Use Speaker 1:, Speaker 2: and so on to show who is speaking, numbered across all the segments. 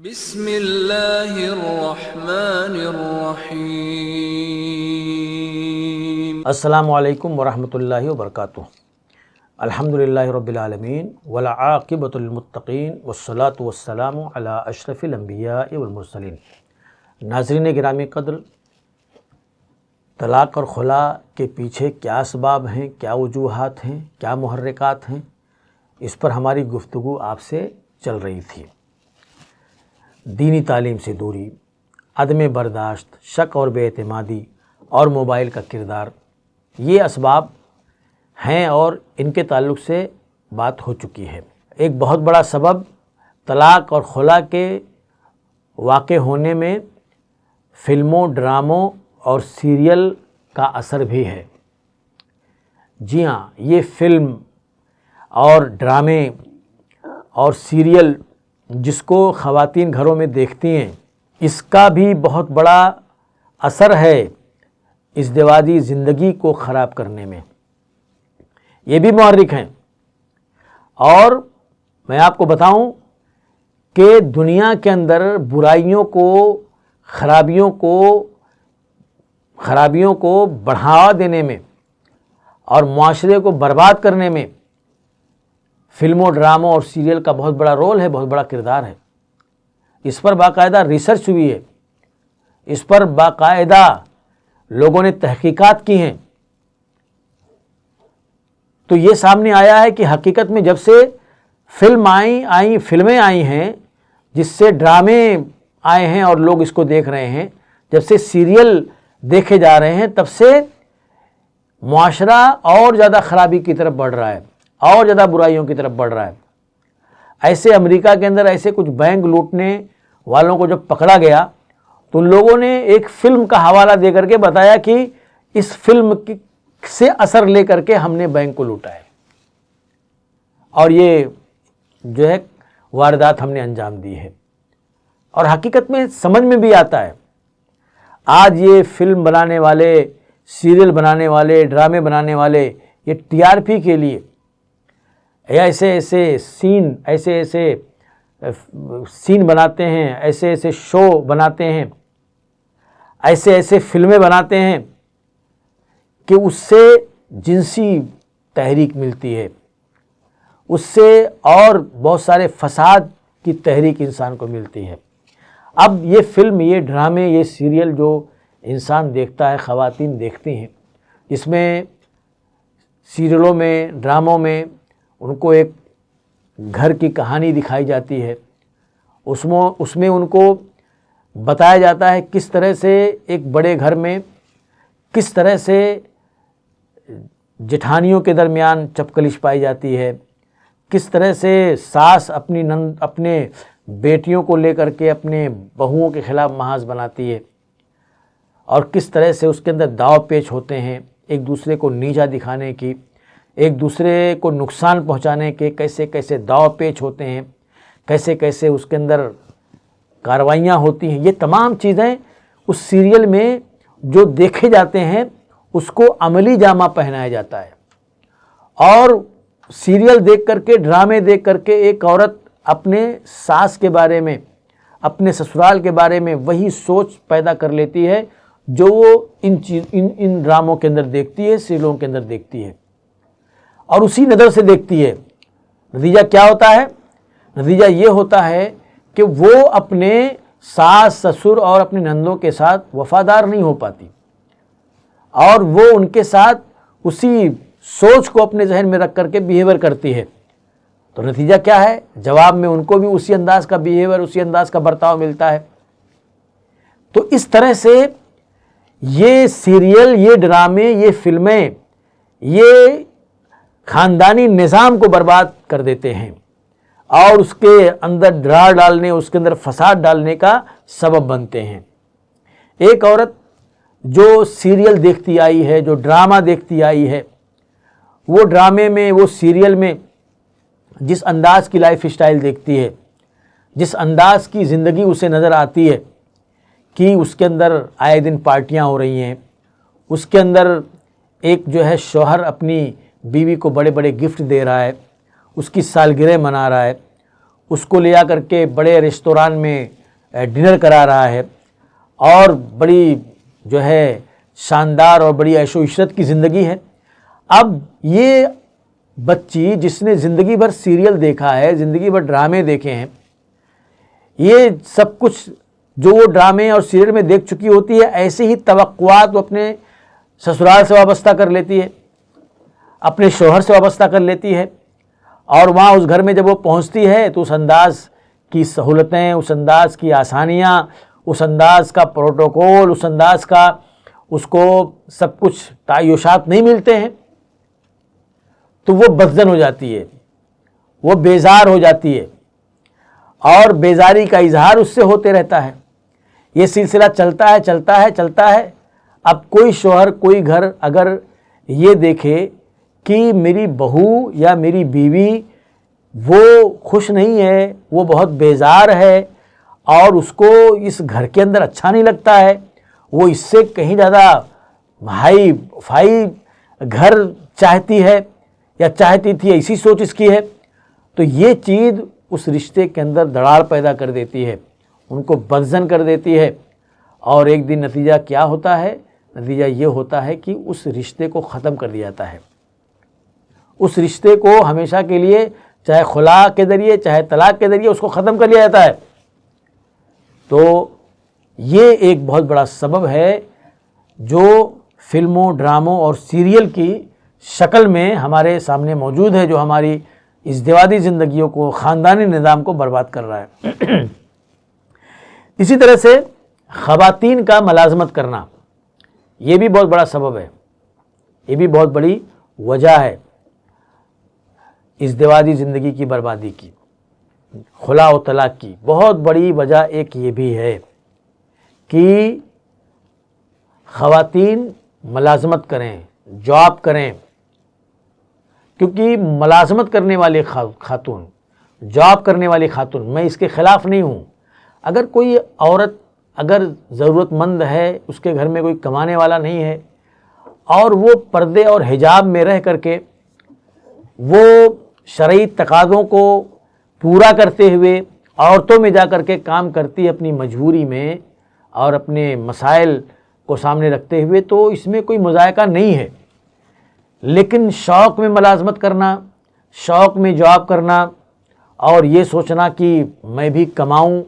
Speaker 1: بسم اللہ الرحمن الرحیم۔
Speaker 2: السلام علیکم ورحمۃ اللہ وبرکاتہ۔ الحمدللہ رب العالمین والعاقبۃ للمتقین والصلاۃ والسلام علی اشرف الانبیاء والمرسلین۔ ناظرین گرامی قدر، طلاق اور خلا کے پیچھے کیا اسباب ہیں، کیا وجوہات ہیں، کیا محرکات ہیں، اس پر ہماری گفتگو آپ سے چل رہی تھی۔ دینی تعلیم سے دوری، عدم برداشت، شک اور بے اعتمادی اور موبائل کا کردار، یہ اسباب ہیں اور ان کے تعلق سے بات ہو چکی ہے۔ ایک بہت بڑا سبب طلاق اور خلا کے واقع ہونے میں فلموں، ڈراموں اور سیریل کا اثر بھی ہے۔ جی ہاں، یہ فلم اور ڈرامے اور سیریل جس کو خواتین گھروں میں دیکھتی ہیں، اس کا بھی بہت بڑا اثر ہے ازدواجی زندگی کو خراب کرنے میں۔ یہ بھی محرک ہیں۔ اور میں آپ کو بتاؤں کہ دنیا کے اندر برائیوں کو، خرابیوں کو بڑھاوا دینے میں اور معاشرے کو برباد کرنے میں فلموں، ڈراموں اور سیریل کا بہت بڑا رول ہے، بہت بڑا کردار ہے۔ اس پر باقاعدہ ریسرچ ہوئی ہے، اس پر باقاعدہ لوگوں نے تحقیقات کی ہیں۔ تو یہ سامنے آیا ہے کہ حقیقت میں جب سے فلمیں آئی ہیں، جس سے ڈرامے آئے ہیں اور لوگ اس کو دیکھ رہے ہیں، جب سے سیریل دیکھے جا رہے ہیں، تب سے معاشرہ اور زیادہ خرابی کی طرف بڑھ رہا ہے، اور زیادہ برائیوں کی طرف بڑھ رہا ہے۔ ایسے امریکہ کے اندر ایسے کچھ بینک لوٹنے والوں کو جب پکڑا گیا تو ان لوگوں نے ایک فلم کا حوالہ دے کر کے بتایا کہ اس فلم سے اثر لے کر کے ہم نے بینک کو لوٹا ہے، اور یہ جو ہے واردات ہم نے انجام دی ہے۔ اور حقیقت میں سمجھ میں بھی آتا ہے۔ آج یہ فلم بنانے والے، سیریل بنانے والے، ڈرامے بنانے والے، یہ ٹی آر پی کے لیے ایسے سین بناتے ہیں، ایسے شو بناتے ہیں، ایسے فلمیں بناتے ہیں کہ اس سے جنسی تحریک ملتی ہے، اس سے اور بہت سارے فساد کی تحریک انسان کو ملتی ہے۔ اب یہ فلم، یہ ڈرامے، یہ سیریل جو انسان دیکھتا ہے، خواتین دیکھتی ہیں، اس میں سیریلوں میں، ڈراموں میں ان کو ایک گھر کی کہانی دکھائی جاتی ہے۔ اس میں ان کو بتایا جاتا ہے کس طرح سے ایک بڑے گھر میں کس طرح سے جٹھانیوں کے درمیان چپکلش پائی جاتی ہے، کس طرح سے ساس اپنے بیٹیوں کو لے کر کے اپنے بہوؤں کے خلاف محاذ بناتی ہے، اور کس طرح سے اس کے اندر داؤ پیچ ہوتے ہیں، ایک دوسرے کو نیچا دکھانے کی، ایک دوسرے کو نقصان پہنچانے کے کیسے داؤ پیچ ہوتے ہیں، کیسے اس کے اندر کارروائیاں ہوتی ہیں۔ یہ تمام چیزیں اس سیریل میں جو دیکھے جاتے ہیں، اس کو عملی جامہ پہنایا جاتا ہے۔ اور سیریل دیکھ کر کے، ڈرامے دیکھ کر کے ایک عورت اپنے ساس کے بارے میں، اپنے سسرال کے بارے میں وہی سوچ پیدا کر لیتی ہے جو وہ ان ڈراموں کے اندر دیکھتی ہے، سیریلوں کے اندر دیکھتی ہے، اور اسی نظر سے دیکھتی ہے۔ نتیجہ کیا ہوتا ہے؟ نتیجہ یہ ہوتا ہے کہ وہ اپنے ساس، سسر اور اپنے نندوں کے ساتھ وفادار نہیں ہو پاتی، اور وہ ان کے ساتھ اسی سوچ کو اپنے ذہن میں رکھ کر کے بیہیور کرتی ہے۔ تو نتیجہ کیا ہے؟ جواب میں ان کو بھی اسی انداز کا بیہیور، اسی انداز کا برتاؤ ملتا ہے۔ تو اس طرح سے یہ سیریل، یہ ڈرامے، یہ فلمیں، یہ خاندانی نظام کو برباد کر دیتے ہیں، اور اس کے اندر ڈرا ڈالنے، اس کے اندر فساد ڈالنے کا سبب بنتے ہیں۔ ایک عورت جو سیریل دیکھتی آئی ہے، جو ڈرامہ دیکھتی آئی ہے، وہ ڈرامے میں، وہ سیریل میں جس انداز کی لائف اسٹائل دیکھتی ہے، جس انداز کی زندگی اسے نظر آتی ہے کہ اس کے اندر آئے دن پارٹیاں ہو رہی ہیں، اس کے اندر ایک جو ہے شوہر اپنی بیوی کو بڑے بڑے گفٹ دے رہا ہے، اس کی سالگرہ منا رہا ہے، اس کو لے جا کر کے بڑے ریستوران میں ڈنر کرا رہا ہے اور بڑی جو ہے شاندار اور بڑی عیش و عشرت کی زندگی ہے۔ اب یہ بچی جس نے زندگی بھر سیریل دیکھا ہے، زندگی بھر ڈرامے دیکھے ہیں، یہ سب کچھ جو وہ ڈرامے اور سیریل میں دیکھ چکی ہوتی ہے، ایسے ہی توقعات وہ اپنے سسرال سے وابستہ کر لیتی ہے، اپنے شوہر سے وابستہ کر لیتی ہے، اور وہاں اس گھر میں جب وہ پہنچتی ہے تو اس انداز کی سہولتیں، اس انداز کی آسانیاں، اس انداز کا پروٹوکول، اس انداز کا اس کو سب کچھ تعیشات نہیں ملتے ہیں، تو وہ بدظن ہو جاتی ہے، وہ بیزار ہو جاتی ہے، اور بیزاری کا اظہار اس سے ہوتے رہتا ہے۔ یہ سلسلہ چلتا ہے چلتا ہے چلتا ہے۔ اب کوئی شوہر، کوئی گھر اگر یہ دیکھے کہ میری بہو یا میری بیوی وہ خوش نہیں ہے، وہ بہت بیزار ہے اور اس کو اس گھر کے اندر اچھا نہیں لگتا ہے، وہ اس سے کہیں زیادہ ہائی فائی گھر چاہتی ہے یا چاہتی تھی، ایسی سوچ اس کی ہے، تو یہ چیز اس رشتے کے اندر دراڑ پیدا کر دیتی ہے، ان کو بدظن کر دیتی ہے، اور ایک دن نتیجہ کیا ہوتا ہے؟ نتیجہ یہ ہوتا ہے کہ اس رشتے کو ختم کر دیا جاتا ہے۔ اس رشتے کو ہمیشہ کے لیے، چاہے خلا کے ذریعے چاہے طلاق کے ذریعے، اس کو ختم کر لیا جاتا ہے۔ تو یہ ایک بہت بڑا سبب ہے جو فلموں، ڈراموں اور سیریل کی شکل میں ہمارے سامنے موجود ہے، جو ہماری ازدواجی زندگیوں کو، خاندانی نظام کو برباد کر رہا ہے۔ اسی طرح سے خواتین کا ملازمت کرنا، یہ بھی بہت بڑا سبب ہے، یہ بھی بہت بڑی وجہ ہے ازدواجی زندگی کی بربادی کی، خلا و طلاق کی۔ بہت بڑی وجہ ایک یہ بھی ہے کہ خواتین ملازمت کریں، جاب کریں، کیونکہ ملازمت کرنے والے خاتون، جاب کرنے والی خاتون، میں اس کے خلاف نہیں ہوں۔ اگر کوئی عورت اگر ضرورت مند ہے، اس کے گھر میں کوئی کمانے والا نہیں ہے، اور وہ پردے اور حجاب میں رہ کر کے وہ شرعی تقاضوں کو پورا کرتے ہوئے عورتوں میں جا کر کے کام کرتی ہے اپنی مجبوری میں اور اپنے مسائل کو سامنے رکھتے ہوئے، تو اس میں کوئی مذائقہ نہیں ہے۔ لیکن شوق میں ملازمت کرنا، شوق میں جاب کرنا، اور یہ سوچنا کہ میں بھی کماؤں،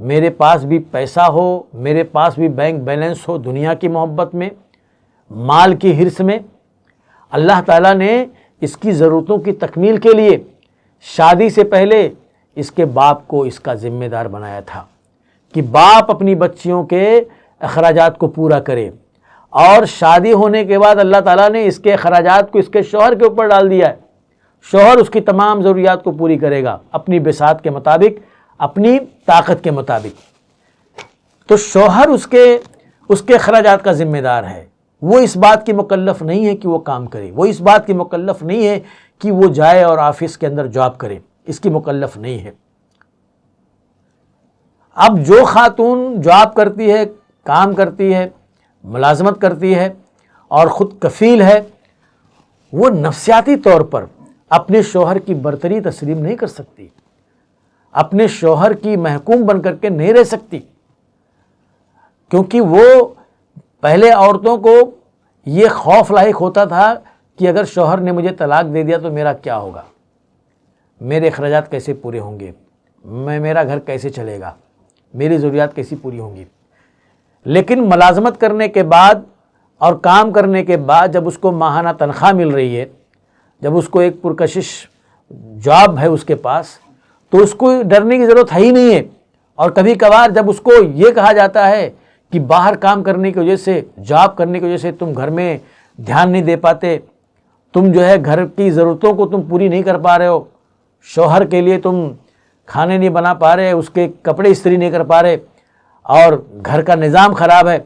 Speaker 2: میرے پاس بھی پیسہ ہو، میرے پاس بھی بینک بیلنس ہو، دنیا کی محبت میں، مال کی حرص میں، اللہ تعالیٰ نے اس کی ضرورتوں کی تکمیل کے لیے شادی سے پہلے اس کے باپ کو اس کا ذمہ دار بنایا تھا کہ باپ اپنی بچیوں کے اخراجات کو پورا کرے، اور شادی ہونے کے بعد اللہ تعالیٰ نے اس کے اخراجات کو اس کے شوہر کے اوپر ڈال دیا ہے۔ شوہر اس کی تمام ضروریات کو پوری کرے گا اپنی بساط کے مطابق، اپنی طاقت کے مطابق۔ تو شوہر اس کے اخراجات کا ذمہ دار ہے، وہ اس بات کی مکلف نہیں ہے کہ وہ کام کرے، وہ اس بات کی مکلف نہیں ہے کہ وہ جائے اور آفس کے اندر جاب کرے، اس کی مکلف نہیں ہے۔ اب جو خاتون جاب کرتی ہے، کام کرتی ہے، ملازمت کرتی ہے اور خود کفیل ہے، وہ نفسیاتی طور پر اپنے شوہر کی برتری تسلیم نہیں کر سکتی، اپنے شوہر کی محکوم بن کر کے نہیں رہ سکتی، کیونکہ وہ پہلے عورتوں کو یہ خوف لاحق ہوتا تھا کہ اگر شوہر نے مجھے طلاق دے دیا تو میرا کیا ہوگا، میرے اخراجات کیسے پورے ہوں گے، میرا گھر کیسے چلے گا، میری ضروریات کیسی پوری ہوں گی۔ لیکن ملازمت کرنے کے بعد اور کام کرنے کے بعد جب اس کو ماہانہ تنخواہ مل رہی ہے، جب اس کو ایک پرکشش جاب ہے اس کے پاس، تو اس کو ڈرنے کی ضرورت ہے ہی نہیں ہے۔ اور کبھی کبھار جب اس کو یہ کہا جاتا ہے کہ باہر کام کرنے کی وجہ سے، جاب کرنے کی وجہ سے تم گھر میں دھیان نہیں دے پاتے، تم جو ہے گھر کی ضرورتوں کو تم پوری نہیں کر پا رہے ہو، شوہر کے لیے تم کھانے نہیں بنا پا رہے، اس کے کپڑے استری نہیں کر پا رہے، اور گھر کا نظام خراب ہے،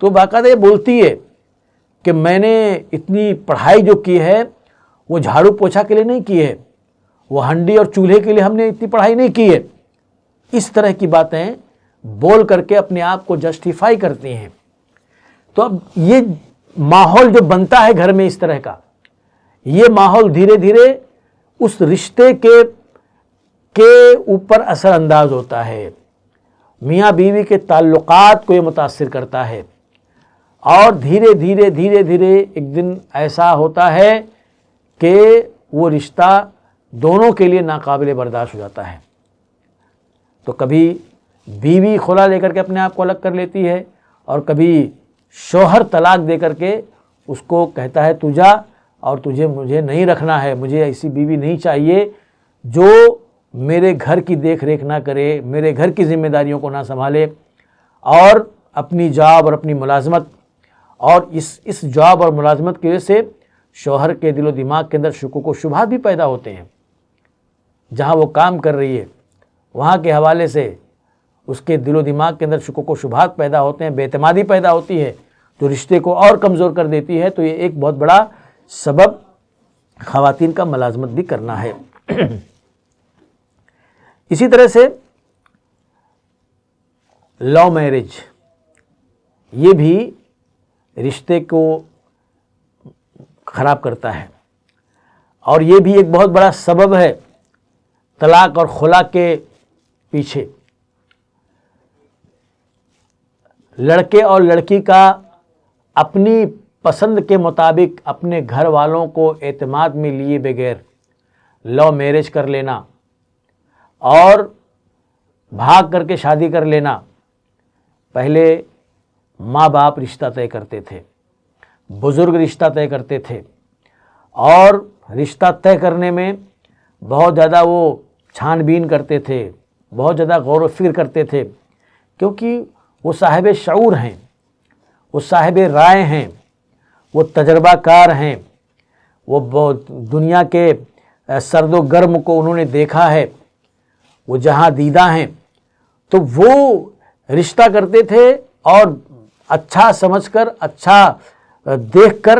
Speaker 2: تو باقاعدہ یہ بولتی ہے کہ میں نے اتنی پڑھائی جو کی ہے وہ جھاڑو پوچھا کے لیے نہیں کی ہے، وہ ہنڈی اور چولہے کے لیے ہم نے اتنی پڑھائی نہیں کی ہے۔ اس طرح کی باتیں بول کر کے اپنے آپ کو جسٹیفائی کرتی ہیں۔ تو اب یہ ماحول جو بنتا ہے گھر میں اس طرح کا، یہ ماحول دھیرے دھیرے اس رشتے کے اوپر اثر انداز ہوتا ہے، میاں بیوی کے تعلقات کو یہ متاثر کرتا ہے، اور دھیرے دھیرے دھیرے دھیرے ایک دن ایسا ہوتا ہے کہ وہ رشتہ دونوں کے لیے ناقابل برداشت ہو جاتا ہے۔ تو کبھی بیوی خلا لے کر کے اپنے آپ کو الگ کر لیتی ہے، اور کبھی شوہر طلاق دے کر کے اس کو کہتا ہے تو جا، اور مجھے نہیں رکھنا ہے، مجھے ایسی بیوی نہیں چاہیے جو میرے گھر کی دیکھ ریکھ نہ کرے، میرے گھر کی ذمہ داریوں کو نہ سنبھالے، اور اپنی جاب اور اپنی ملازمت، اور اس جاب اور ملازمت کی وجہ سے شوہر کے دل و دماغ کے اندر شکوک و شبہات بھی پیدا ہوتے ہیں۔ جہاں وہ کام کر رہی ہے وہاں کے حوالے سے اس کے دل و دماغ کے اندر شکوک و شبہات پیدا ہوتے ہیں، بے اعتمادی پیدا ہوتی ہے، جو رشتے کو اور کمزور کر دیتی ہے۔ تو یہ ایک بہت بڑا سبب خواتین کا ملازمت بھی کرنا ہے۔ اسی طرح سے لو میرج، یہ بھی رشتے کو خراب کرتا ہے، اور یہ بھی ایک بہت بڑا سبب ہے طلاق اور خلا کے پیچھے۔ لڑکے اور لڑکی کا اپنی پسند کے مطابق اپنے گھر والوں کو اعتماد میں لیے بغیر لو میرج کر لینا اور بھاگ کر کے شادی کر لینا۔ پہلے ماں باپ رشتہ طے کرتے تھے، بزرگ رشتہ طے کرتے تھے، اور رشتہ طے کرنے میں بہت زیادہ وہ چھان بین کرتے تھے، بہت زیادہ غور و فکر کرتے تھے، کیونکہ وہ صاحب شعور ہیں، وہ صاحب رائے ہیں، وہ تجربہ کار ہیں، وہ دنیا کے سرد و گرم کو انہوں نے دیکھا ہے، وہ جہاں دیدہ ہیں۔ تو وہ رشتہ کرتے تھے اور اچھا سمجھ کر، اچھا دیکھ کر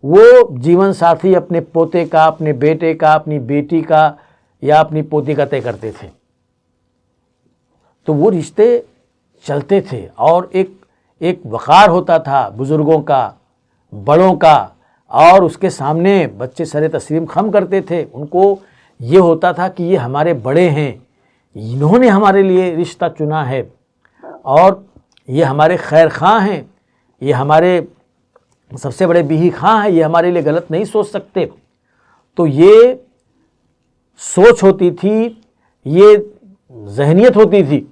Speaker 2: وہ جیون ساتھی اپنے پوتے کا، اپنے بیٹے کا، اپنی بیٹی کا یا اپنی پوتی کا طے کرتے تھے۔ تو وہ رشتے چلتے تھے، اور ایک وقار ہوتا تھا بزرگوں کا، بڑوں کا، اور اس کے سامنے بچے سر تسلیم خم کرتے تھے۔ ان کو یہ ہوتا تھا کہ یہ ہمارے بڑے ہیں، انہوں نے ہمارے لیے رشتہ چنا ہے، اور یہ ہمارے خیر خواہ ہیں، یہ ہمارے سب سے بڑے بیہی خواہ ہیں، یہ ہمارے لیے غلط نہیں سوچ سکتے۔ تو یہ سوچ ہوتی تھی، یہ ذہنیت ہوتی تھی،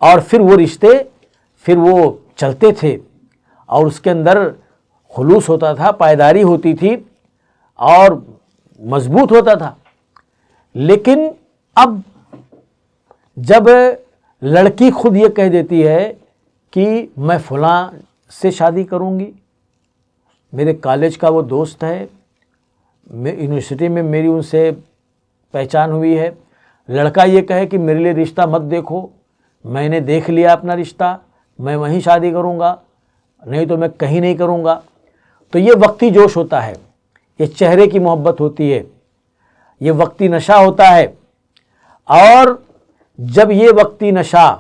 Speaker 2: اور پھر وہ رشتے پھر وہ چلتے تھے، اور اس کے اندر خلوص ہوتا تھا، پائیداری ہوتی تھی، اور مضبوط ہوتا تھا۔ لیکن اب جب لڑکی خود یہ کہہ دیتی ہے کہ میں فلاں سے شادی کروں گی، میرے کالج کا وہ دوست ہے، یونیورسٹی میں میری ان سے پہچان ہوئی ہے، لڑکا یہ کہے کہ میرے لیے رشتہ مت دیکھو، میں نے دیکھ لیا اپنا رشتہ، میں وہیں شادی کروں گا، نہیں تو میں کہیں نہیں کروں گا۔ تو یہ وقتی جوش ہوتا ہے، یہ چہرے کی محبت ہوتی ہے، یہ وقتی نشہ ہوتا ہے، اور جب یہ وقتی نشہ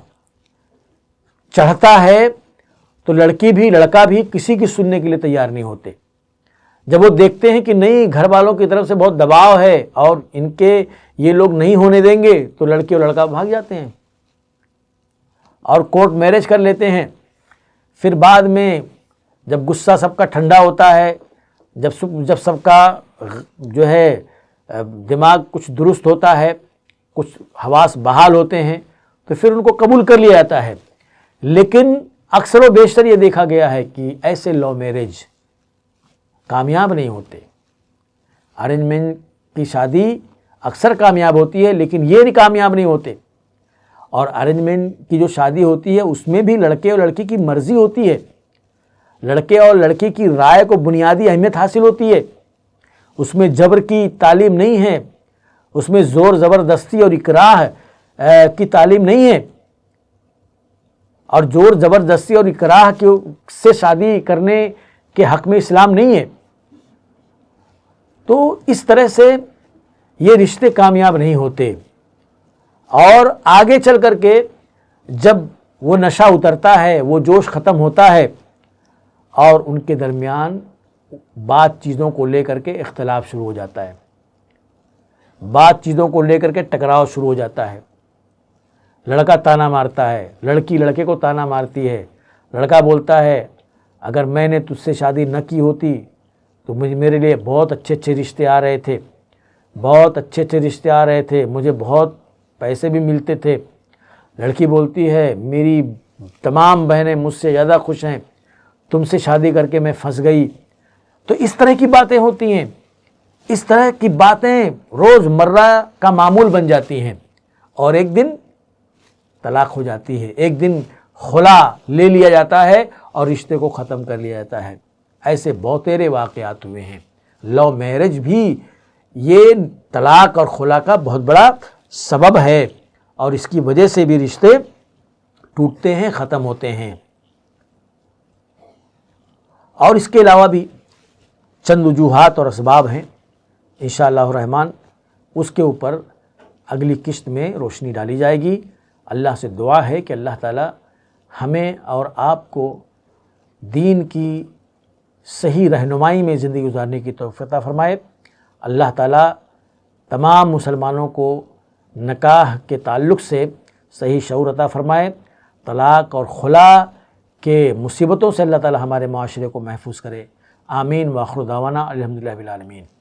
Speaker 2: چڑھتا ہے تو لڑکی بھی لڑکا بھی کسی کی سننے کے لیے تیار نہیں ہوتے۔ جب وہ دیکھتے ہیں کہ نہیں، گھر والوں کی طرف سے بہت دباؤ ہے اور ان کے یہ لوگ نہیں ہونے دیں گے، تو لڑکی اور لڑکا بھاگ جاتے ہیں اور کورٹ میرج کر لیتے ہیں۔ پھر بعد میں جب غصہ سب کا ٹھنڈا ہوتا ہے، جب سب کا جو ہے دماغ کچھ درست ہوتا ہے، کچھ حواس بحال ہوتے ہیں، تو پھر ان کو قبول کر لیا جاتا ہے۔ لیکن اکثر و بیشتر یہ دیکھا گیا ہے کہ ایسے لو میرج کامیاب نہیں ہوتے۔ ارینجمنٹ کی شادی اکثر کامیاب ہوتی ہے، لیکن یہ نہیں کامیاب نہیں ہوتے۔ اور ارینجمنٹ کی جو شادی ہوتی ہے اس میں بھی لڑکے اور لڑکی کی مرضی ہوتی ہے، لڑکے اور لڑکی کی رائے کو بنیادی اہمیت حاصل ہوتی ہے، اس میں جبر کی تعلیم نہیں ہے، اس میں زور زبردستی اور اکراہ کی تعلیم نہیں ہے، اور زور زبردستی اور اکراہ سے شادی کرنے کے حق میں اسلام نہیں ہے۔ تو اس طرح سے یہ رشتے کامیاب نہیں ہوتے، اور آگے چل کر کے جب وہ نشہ اترتا ہے، وہ جوش ختم ہوتا ہے، اور ان کے درمیان بات چیزوں کو لے کر کے اختلاف شروع ہو جاتا ہے۔ بعض چیزوں کو لے کر کے ٹکراؤ شروع ہو جاتا ہے، لڑکا تانا مارتا ہے، لڑکی لڑکے کو تانا مارتی ہے، لڑکا بولتا ہے اگر میں نے تجھ سے شادی نہ کی ہوتی تو میرے لیے بہت اچھے اچھے رشتے آ رہے تھے، بہت اچھے اچھے رشتے آ رہے تھے، مجھے بہت پیسے بھی ملتے تھے۔ لڑکی بولتی ہے میری تمام بہنیں مجھ سے زیادہ خوش ہیں، تم سے شادی کر کے میں پھنس گئی۔ تو اس طرح کی باتیں ہوتی ہیں، اس طرح کی باتیں روز مرہ کا معمول بن جاتی ہیں، اور ایک دن طلاق ہو جاتی ہے، ایک دن خلا لے لیا جاتا ہے اور رشتے کو ختم کر لیا جاتا ہے۔ ایسے بہتیرے واقعات ہوئے ہیں۔ لو میرج بھی یہ طلاق اور خلا کا بہت بڑا سبب ہے، اور اس کی وجہ سے بھی رشتے ٹوٹتے ہیں، ختم ہوتے ہیں۔ اور اس کے علاوہ بھی چند وجوہات اور اسباب ہیں، انشاءاللہ الرحمن اس کے اوپر اگلی قسط میں روشنی ڈالی جائے گی۔ اللہ سے دعا ہے کہ اللہ تعالی ہمیں اور آپ کو دین کی صحیح رہنمائی میں زندگی گزارنے کی توفیق عطا فرمائے۔ اللہ تعالی تمام مسلمانوں کو نکاح کے تعلق سے صحیح شعور عطا فرمائے، طلاق اور خلا کے مصیبتوں سے اللہ تعالی ہمارے معاشرے کو محفوظ کرے۔ آمین۔ وآخر دعوانا الحمدللہ رب العالمین۔